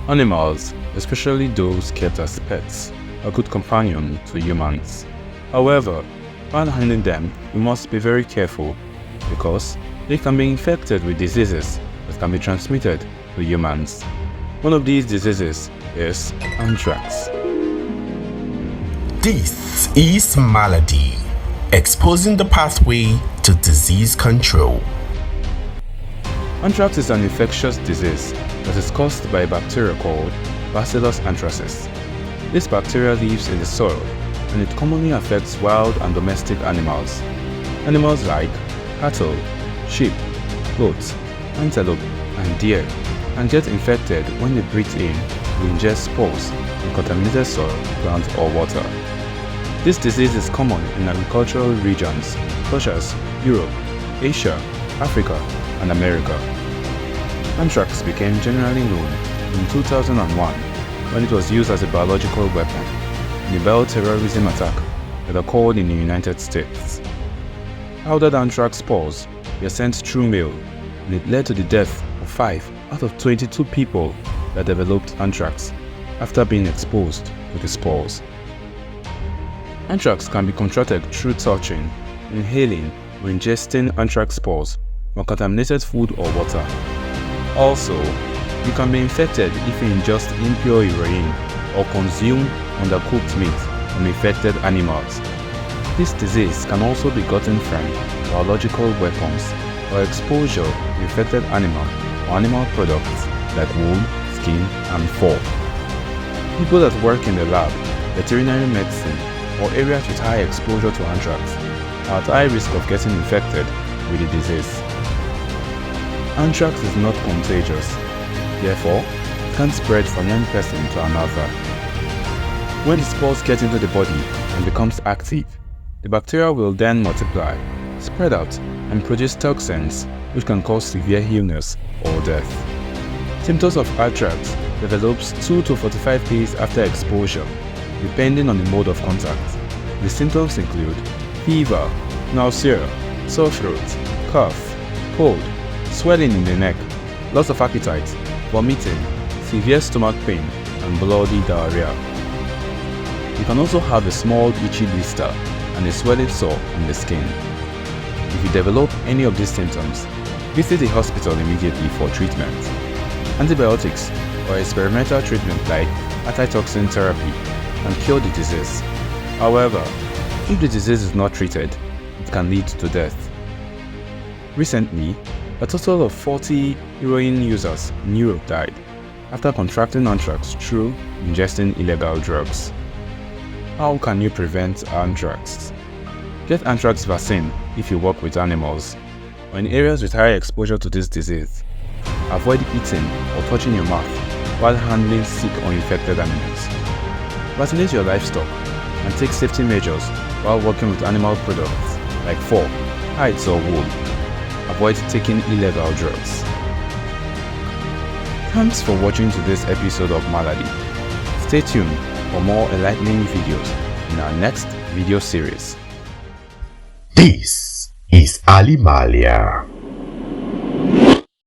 Animals, especially those kept as pets, are good companions to humans. However, while handling them, we must be very careful because they can be infected with diseases that can be transmitted to humans. One of these diseases is anthrax. This is Malady, exposing the pathway to disease control. Anthrax is an infectious disease that is caused by a bacteria called Bacillus anthracis. This bacteria lives in the soil and it commonly affects wild and domestic animals. Animals like cattle, sheep, goats, antelope, and deer can get infected when they breathe in or ingest spores in contaminated soil, plant, or water. This disease is common in agricultural regions such as Europe, Asia, Africa, and America. Anthrax became generally known in 2001 when it was used as a biological weapon in a bioterrorism attack that occurred in the United States. Powdered anthrax spores were sent through mail, and it led to the death of 5 out of 22 people that developed anthrax after being exposed to the spores. Anthrax can be contracted through touching, inhaling, or ingesting anthrax spores from contaminated food or water. Also, you can be infected if you ingest impure urine or consume undercooked meat from infected animals. This disease can also be gotten from biological weapons or exposure to infected animal or animal products like wool, skin, and fur. People that work in the lab, veterinary medicine, or areas with high exposure to anthrax are at high risk of getting infected with the disease. Anthrax is not contagious, therefore, it can't spread from one person to another. When the spores get into the body and becomes active, the bacteria will then multiply, spread out, and produce toxins which can cause severe illness or death. Symptoms of anthrax develops 2 to 45 days after exposure, depending on the mode of contact. The symptoms include fever, nausea, sore throat, cough, cold, swelling in the neck, loss of appetite, vomiting, severe stomach pain, and bloody diarrhea. You can also have a small itchy blister and a swelling sore on the skin. If you develop any of these symptoms, visit the hospital immediately for treatment. Antibiotics or experimental treatment like antitoxin therapy can cure the disease. However, if the disease is not treated, it can lead to death. Recently, a total of 40 heroin users in Europe died after contracting anthrax through ingesting illegal drugs. How can you prevent anthrax? Get anthrax vaccine if you work with animals or in areas with high exposure to this disease. Avoid eating or touching your mouth while handling sick or infected animals. Vaccinate your livestock and take safety measures while working with animal products like fur, hides, or wool. Avoid taking illegal drugs. Thanks for watching today's episode of Malady. Stay tuned for more enlightening videos in our next video series. This is Alimalia.